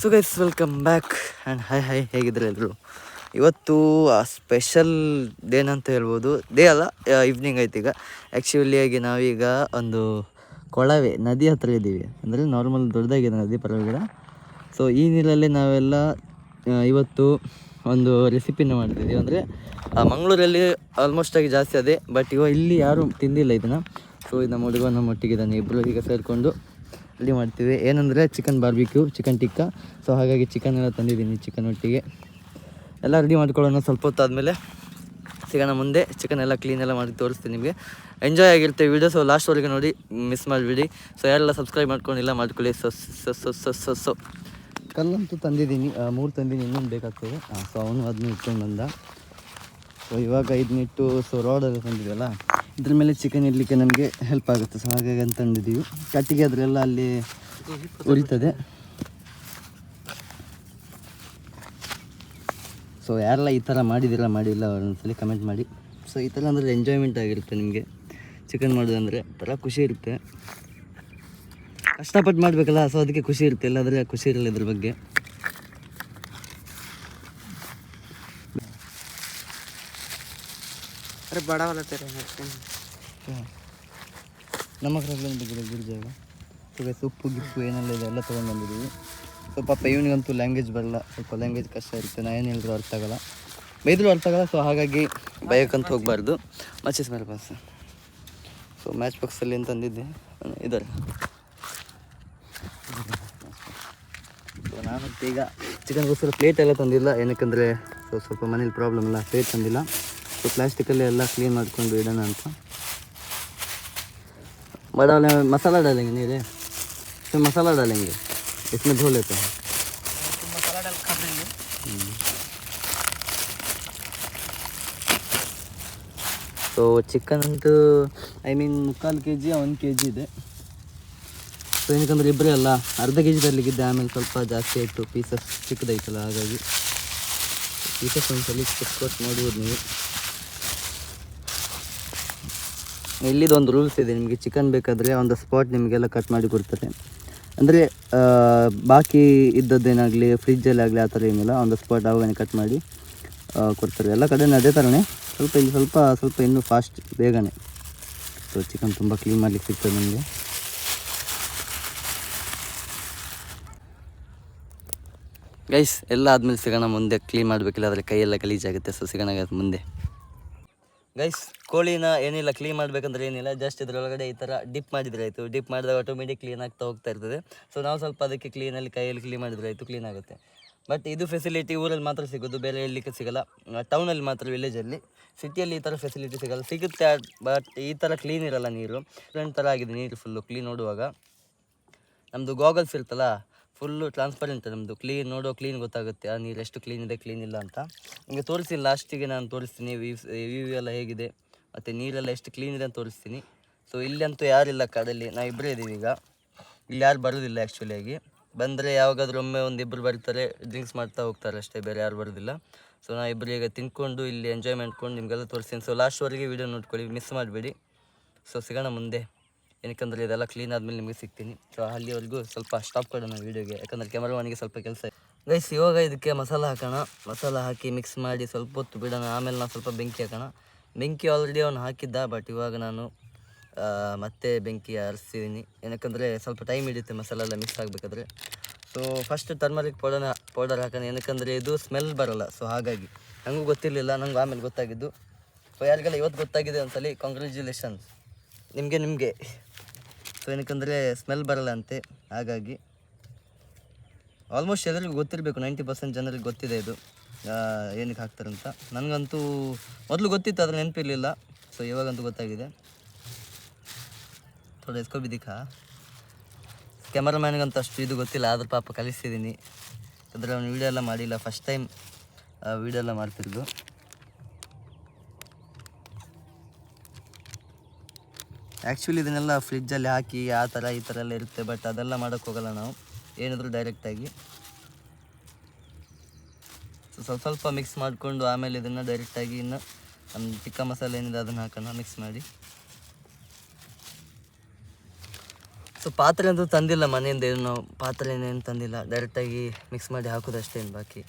So guys welcome back and hi ಹೇಗಿದ್ರೆ ಎಲ್ಲರೂ. ಇವತ್ತು ಸ್ಪೆಷಲ್ ಡೇನ್ ಅಂತ ಹೇಳ್ಬೋದು. ಡೇ ಅಲ್ಲ, ಈವ್ನಿಂಗ್ ಆಯ್ತು. ಈಗ ಆ್ಯಕ್ಚುಲಿಯಾಗಿ ನಾವೀಗ ಒಂದು ಕೊಳವೆ ನದಿ ಹತ್ರ ಇದ್ದೀವಿ. ಅಂದರೆ ನಾರ್ಮಲ್ ದೊಡ್ಡದಾಗಿದೆ ನದಿ, ಪರವಾಗಿಲ್ಲ. ಸೊ ಈ ನೀರಲ್ಲಿ ನಾವೆಲ್ಲ ಇವತ್ತು ಒಂದು ರೆಸಿಪಿನ ಮಾಡ್ತಿದ್ದೀವಿ. ಅಂದರೆ ಮಂಗಳೂರಲ್ಲಿ ಆಲ್ಮೋಸ್ಟ್ ಆಗಿ ಜಾಸ್ತಿ ಅದೇ, ಬಟ್ ಇವಾಗ ಇಲ್ಲಿ ಯಾರೂ ತಿಂದಿಲ್ಲ ಇದನ್ನು. ಸೊ ಇದು ನಮ್ಮ ಹುಡುಗ ನಮ್ಮೊಟ್ಟಿಗಿದ್ದಾನೆ, ಇಬ್ಬರು ಈಗ ಸೇರಿಕೊಂಡು ರೆಡಿ ಮಾಡ್ತೀವಿ. ಏನಂದರೆ chicken barbecue, chicken tikka. So ಹಾಗಾಗಿ ಚಿಕನ್ ಎಲ್ಲ ತಂದಿದ್ದೀನಿ. ಚಿಕನ್ ಒಟ್ಟಿಗೆ ಎಲ್ಲ ರೆಡಿ ಮಾಡ್ಕೊಳ್ಳೋಣ. ಸ್ವಲ್ಪ ಹೊತ್ತಾದಮೇಲೆ ಸಿಗೋಣ ಮುಂದೆ. ಚಿಕನ್ ಎಲ್ಲ ಕ್ಲೀನ್ ಎಲ್ಲ ಮಾಡಿ ತೋರಿಸ್ತೀನಿ ನಿಮಗೆ. ಎಂಜಾಯ್ ಆಗಿರುತ್ತೆ ವೀಡಿಯೋ. ಸೊ ಲಾಸ್ಟ್ವರೆಗೆ ನೋಡಿ, ಮಿಸ್ ಮಾಡಿಬಿಡಿ. ಸೊ ಯಾರೆಲ್ಲ ಸಬ್ಸ್ಕ್ರೈಬ್ ಮಾಡ್ಕೊಂಡಿಲ್ಲ ಮಾಡ್ಕೊಳ್ಳಿ. ಸೊ ಕಲ್ಲಂತೂ ತಂದಿದ್ದೀನಿ, 3 ತಂದಿದ್ದೀನಿ, ಇನ್ನೊಂದು ಬೇಕಾಗ್ತದೆ. ಸೊ ಅವನು ಅದನ್ನ ಇಟ್ಕೊಂಡು ಬಂದ. ಸೊ ಇವಾಗ ಇದನ್ನಿಟ್ಟು ರೋಡಲ್ಲಿ ತಂದಿದ್ದೀವಲ್ಲ, ಇದ್ರ ಮೇಲೆ ಚಿಕನ್ ಇಡಲಿಕ್ಕೆ ನಮಗೆ ಹೆಲ್ಪ್ ಆಗುತ್ತೆ. ಸೊ ಹಾಗಾಗಿ ಅಂತ ತಂದಿದ್ದೀವಿ. ಕಟ್ಟಿಗೆ ಅದರೆಲ್ಲ ಅಲ್ಲಿ ಉರಿತದೆ. ಸೊ ಯಾರೆಲ್ಲ ಈ ಥರ ಮಾಡಿದಿಲ್ಲ ಮಾಡಿಲ್ಲ ಒಂದ್ಸಲಿ ಕಮೆಂಟ್ ಮಾಡಿ. ಸೊ ಈ ಥರ ಅಂದರೆ ಎಂಜಾಯ್ಮೆಂಟ್ ಆಗಿರುತ್ತೆ ನಿಮಗೆ. ಚಿಕನ್ ಮಾಡೋದಂದರೆ ಥರ ಖುಷಿ ಇರುತ್ತೆ. ಕಷ್ಟಪಟ್ಟು ಮಾಡಬೇಕಲ್ಲ, ಸೊ ಅದಕ್ಕೆ ಖುಷಿ ಇರುತ್ತೆ. ಇಲ್ಲಾದರೆ ಖುಷಿ ಇರಲ್ಲ ಇದ್ರ ಬಗ್ಗೆ. अरे बड़ा वाला तेरा ನಮ್ಮ ಹತ್ರ ಗುಡ್ಜಾಗ ಉಪ್ಪು ಗಿಪ್ಪು ಏನೆಲ್ಲ ಇದೆ ಎಲ್ಲ ತೊಗೊಂಡು ಬಂದಿದ್ದೀವಿ. ಸೊ ಪಾಪ ಇವನಿಗಂತೂ ಲ್ಯಾಂಗ್ವೇಜ್ ಬರಲ್ಲ, ಸ್ವಲ್ಪ ಲ್ಯಾಂಗ್ವೇಜ್ ಕಷ್ಟ ಇರುತ್ತೆ. ನಾ ಏನು ಹೇಳಿದ್ರು ಅರ್ಥ ಆಗಲ್ಲ, ಬೈದರೂ ಅರ್ಥ ಆಗಲ್ಲ. ಸೊ ಹಾಗಾಗಿ ಬೈಕಂತ ಹೋಗಬಾರ್ದು. ಮಚ್ಚಿಸ್ ಮೇಲೆ ಪಾಸ್. ಸೊ ಮ್ಯಾಚ್ ಬಾಕ್ಸಲ್ಲಿ ಏನು ತಂದಿದ್ದೆ ಇದ್ದಾರೆ. ಸೊ ನಾನಂತ ಈಗ ಚಿಕನ್ಗೋಸ್ಕರ ಪ್ಲೇಟ್ ಎಲ್ಲ ತಂದಿಲ್ಲ, ಏನಕ್ಕಂದರೆ ಸ್ವಲ್ಪ ಮನೇಲಿ ಪ್ರಾಬ್ಲಮ್ ಇಲ್ಲ, ಪ್ಲೇಟ್ ತಂದಿಲ್ಲ. ಸೊ ಪ್ಲಾಸ್ಟಿಕಲ್ಲಿ ಎಲ್ಲ ಕ್ಲೀನ್ ಮಾಡ್ಕೊಂಡು ಇಡೋಣ ಅಂತ. बड़ा वाले मसाला डालेंगे नहीं रे, इसमें मसाला डालेंगे, इसमें धो लेते हैं. मसाला डाल खा देंगे. ಸೊ ಚಿಕನ್ ಅಂತೂ ಮುಕ್ಕಾಲು ಕೆ ಜಿ 1 kg ಇದೆ. ಸೊ ಏನಕ್ಕಂದ್ರೆ ಇಬ್ಬರೇ ಅಲ್ಲ, ಅರ್ಧ kg ತರಲಿಕ್ಕಿದ್ದೆ. ಆಮೇಲೆ ಸ್ವಲ್ಪ ಜಾಸ್ತಿ ಆಯಿತು, ಪೀಸಸ್ ಚಿಕ್ಕದಾಯ್ತಲ್ಲ, ಹಾಗಾಗಿ ಪೀಸಸ್ ಒಂದ್ಸಲ ಚಿಕ್ಕ ನೋಡ್ಬೋದು ನೀವು. ಇಲ್ಲಿದೊಂದು ರೂಲ್ಸ್ ಇದೆ ನಿಮಗೆ, ಚಿಕನ್ ಬೇಕಾದರೆ ಆನ್ ದ ಸ್ಪಾಟ್ ನಿಮಗೆಲ್ಲ ಕಟ್ ಮಾಡಿ ಕೊಡ್ತಾರೆ. ಅಂದರೆ ಬಾಕಿ ಇದ್ದದ್ದೇನಾಗಲಿ ಫ್ರಿಜ್ಜಲ್ಲಿ ಆಗಲಿ ಆ ಥರ ಏನಿಲ್ಲ, ಆನ್ ದ ಸ್ಪಾಟ್ ಆವಾಗನೇ ಕಟ್ ಮಾಡಿ ಕೊಡ್ತಾರೆ. ಎಲ್ಲ ಕಡೆ ಅದೇ ಥರನೇ, ಸ್ವಲ್ಪ ಇಲ್ಲಿ ಸ್ವಲ್ಪ ಇನ್ನೂ ಫಾಸ್ಟ್, ಬೇಗನೆ. ಸೊ ಚಿಕನ್ ತುಂಬ ಕ್ಲೀನ್ ಮಾಡಲಿಕ್ಕೆ ಸಿಗ್ತದೆ ನಿಮಗೆ. ಗೈಸ್ ಎಲ್ಲ ಆದಮೇಲೆ ಸಿಗೋಣ ಮುಂದೆ. ಕ್ಲೀನ್ ಮಾಡಬೇಕಿಲ್ಲ, ಆದರೆ ಕೈಯೆಲ್ಲ ಗಲೀಜಾಗುತ್ತೆ. ಸೊ ಸಿಗೋಣ ಮುಂದೆ. ಗೈಸ್ ಕೋಳಿನ ಏನಿಲ್ಲ, ಕ್ಲೀನ್ ಮಾಡಬೇಕಂದ್ರೆ ಏನಿಲ್ಲ, ಜಸ್ಟ್ ಇದರೊಳಗಡೆ ಈ ಥರ ಡಿಪ್ ಮಾಡಿದರೆ ಆಯಿತು. ಡಿಪ್ ಮಾಡಿದಾಗ ಆಟೋಮೆಟಿಕ್ ಕ್ಲೀನ್ ಆಗ್ತಾ ಹೋಗ್ತಾ ಇರ್ತದೆ. ಸೊ ನಾವು ಸ್ವಲ್ಪ ಅದಕ್ಕೆ ಕ್ಲೀನಲ್ಲಿ ಕೈಯಲ್ಲಿ ಕ್ಲೀನ್ ಮಾಡಿದರೆ ಆಯಿತು, ಕ್ಲೀನ್ ಆಗುತ್ತೆ. ಬಟ್ ಇದು ಫೆಸಿಲಿಟಿ ಊರಲ್ಲಿ ಮಾತ್ರ ಸಿಗೋದು, ಬೇರೆ ಎಲ್ಲಿಗೆ ಸಿಗೋಲ್ಲ. ಟೌನಲ್ಲಿ ಮಾತ್ರ, ವಿಲೇಜಲ್ಲಿ. ಸಿಟಿಯಲ್ಲಿ ಈ ಥರ ಫೆಸಿಲಿಟಿ ಸಿಗುತ್ತೆ, ಬಟ್ ಈ ಥರ ಕ್ಲೀನ್ ಇರೋಲ್ಲ ನೀರು. ಫ್ರೆಂಡ್ ಥರ ಆಗಿದೆ ನೀರು ಫುಲ್ಲು. ಕ್ಲೀನ್ ನೋಡುವಾಗ ನಮ್ಮದು ಗಾಗಲ್ಸ್ ಇರ್ತಲ್ಲ, ಫುಲ್ಲು ಟ್ರಾನ್ಸ್ಪರೆಂಟ್ ನಮ್ಮದು. ಕ್ಲೀನ್ ಗೊತ್ತಾಗುತ್ತೆ ಆ ನೀರು ಎಷ್ಟು ಕ್ಲೀನ್ ಇದೆ, ಕ್ಲೀನ್ ಇಲ್ಲ ಅಂತ. ನಿಮಗೆ ತೋರಿಸ್ತೀನಿ, ಲಾಸ್ಟಿಗೆ ನಾನು ತೋರಿಸ್ತೀನಿ ವ್ಯೂ ಎಲ್ಲ ಹೇಗಿದೆ ಮತ್ತು ನೀರೆಲ್ಲ ಎಷ್ಟು ಕ್ಲೀನ್ ಇದೆ ಅಂತ ತೋರಿಸ್ತೀನಿ. ಸೊ ಇಲ್ಲಿ ಅಂತೂ ಯಾರಿಲ್ಲ ಕಡಲಿ, ನಾವು ಇಬ್ಬರೇ ಇದ್ದೀವಿ ಈಗ. ಇಲ್ಲಿ ಯಾರು ಬರೋದಿಲ್ಲ ಆ್ಯಕ್ಚುಲಿಯಾಗಿ. ಬಂದರೆ ಯಾವಾಗಾದ್ರೂ ಒಮ್ಮೆ ಒಂದಿಬ್ಬರು ಬರ್ತಾರೆ, ಡ್ರಿಂಕ್ಸ್ ಮಾಡ್ತಾ ಹೋಗ್ತಾರೆ ಅಷ್ಟೇ, ಬೇರೆ ಯಾರು ಬರೋದಿಲ್ಲ. ಸೊ ನಾವು ಇಬ್ಬರು ಈಗ ತಿನ್ಕೊಂಡು ಇಲ್ಲಿ ಎಂಜಾಯ್ ಮಾಡ್ಕೊಂಡು ನಿಮಗೆಲ್ಲ ತೋರಿಸ್ತೀನಿ. ಸೊ ಲಾಸ್ಟ್ವರೆಗೆ ವೀಡಿಯೋ ನೋಡ್ಕೊಳ್ಳಿ, ಮಿಸ್ ಮಾಡಬೇಡಿ. ಸೊ ಸಿಗೋಣ ಮುಂದೆ, ಏನಕ್ಕಂದರೆ ಇದೆಲ್ಲ ಕ್ಲೀನ್ ಆದಮೇಲೆ ನಿಮಗೆ ಸಿಗ್ತೀನಿ. ಸೊ ಅಲ್ಲಿವರೆಗೂ ಸ್ವಲ್ಪ ಸ್ಟಾಪ್ ಕೊಡೋಣ ವೀಡಿಯೋಗೆ, ಯಾಕಂದರೆ ಕ್ಯಾಮರಾಮನಿಗೆ ಸ್ವಲ್ಪ ಕೆಲಸ ಇದೆ. ಗೈಸ್ ಇವಾಗ ಇದಕ್ಕೆ ಮಸಾಲ ಹಾಕೋಣ. ಮಸಾಲ ಹಾಕಿ ಮಿಕ್ಸ್ ಮಾಡಿ ಸ್ವಲ್ಪ ಹೊತ್ತು ಬಿಡೋಣ. ಆಮೇಲೆ ನಾವು ಸ್ವಲ್ಪ ಬೆಂಕಿ ಹಾಕೋಣ. ಬೆಂಕಿ ಆಲ್ರೆಡಿ ಅವನು ಹಾಕಿದ್ದ, ಬಟ್ ಇವಾಗ ನಾನು ಮತ್ತೆ ಬೆಂಕಿ ಹರಿಸ್ತಿದ್ದೀನಿ. ಏನಕ್ಕಂದರೆ ಸ್ವಲ್ಪ ಟೈಮ್ ಹಿಡಿಯುತ್ತೆ ಮಸಾಲ ಎಲ್ಲ ಮಿಕ್ಸ್ ಆಗಬೇಕಾದ್ರೆ. ಸೊ ಫಸ್ಟ್ ಟರ್ಮರಿಕ್ ಪೌಡರ್ ಹಾಕೋಣ, ಏನಕ್ಕಂದರೆ ಇದು ಸ್ಮೆಲ್ ಬರೋಲ್ಲ. ಸೊ ಹಾಗಾಗಿ ನನಗೂ ಗೊತ್ತಿರಲಿಲ್ಲ, ನನಗೂ ಆಮೇಲೆ ಗೊತ್ತಾಗಿದ್ದು. ಸೊ ಯಾರಿಗೆಲ್ಲ ಇವತ್ತು ಗೊತ್ತಾಗಿದೆ ಒಂದ್ಸಲಿ ಕಾಂಗ್ರ್ಯಾಚುಲೇಷನ್ಸ್ ನಿಮಗೆ. ಸೊ ಏನಕ್ಕಂದರೆ ಸ್ಮೆಲ್ ಬರಲ್ಲ ಅಂತೆ, ಹಾಗಾಗಿ ಆಲ್ಮೋಸ್ಟ್ ಎಲ್ಲರಿಗೂ ಗೊತ್ತಿರಬೇಕು. 90% ಜನರಿಗೆ ಗೊತ್ತಿದೆ ಇದು ಏನಕ್ಕೆ ಹಾಕ್ತಾರಂತ. ನನಗಂತೂ ಮೊದಲು ಗೊತ್ತಿತ್ತು, ಆದರೆ ನೆನಪಿರಲಿಲ್ಲ. ಸೊ ಇವಾಗಂತೂ ಗೊತ್ತಾಗಿದೆ. ಥೋಡ ಎಸ್ಕೋ ಬಿ ದಿಖಾ. ಕ್ಯಾಮರಾಮ್ಯಾನಿಗಂತೂ ಅಷ್ಟು ಇದು ಗೊತ್ತಿಲ್ಲ, ಆದರೂ ಪಾಪ ಕಲಿಸ್ತಿದ್ದೀನಿ. ಅಂದರೆ ಅವನು ವೀಡಿಯೋ ಎಲ್ಲ ಮಾಡಿಲ್ಲ, ಫಸ್ಟ್ ಟೈಮ್ ವೀಡಿಯೋ ಎಲ್ಲ ಮಾಡ್ತಿರೋದು. ಆ್ಯಕ್ಚುಲಿ ಇದನ್ನೆಲ್ಲ ಫ್ರಿಜ್ಜಲ್ಲಿ ಹಾಕಿ ಆ ಥರ ಈ ಥರ ಎಲ್ಲ ಇರುತ್ತೆ, ಬಟ್ ಅದೆಲ್ಲ ಮಾಡೋಕ್ಕೆ ಹೋಗಲ್ಲ ನಾವು, ಏನಾದರೂ ಡೈರೆಕ್ಟಾಗಿ. ಸೊ ಸ್ವಲ್ಪ ಮಿಕ್ಸ್ ಮಾಡಿಕೊಂಡು ಆಮೇಲೆ ಇದನ್ನು ಡೈರೆಕ್ಟಾಗಿ ಇನ್ನು ನಮ್ಮ ಟಿಕ್ಕಾ ಮಸಾಲೆ ಏನಿದೆ ಅದನ್ನು ಹಾಕೋಣ ಮಿಕ್ಸ್ ಮಾಡಿ. ಸೊ ಪಾತ್ರೆ ಅಂತೂ ತಂದಿಲ್ಲ ಮನೆಯಿಂದ, ಏನು ನಾವು ಪಾತ್ರೆ ಏನೇನು ತಂದಿಲ್ಲ, ಡೈರೆಕ್ಟಾಗಿ ಮಿಕ್ಸ್ ಮಾಡಿ ಹಾಕೋದಷ್ಟೇನು ಬಾಕಿ.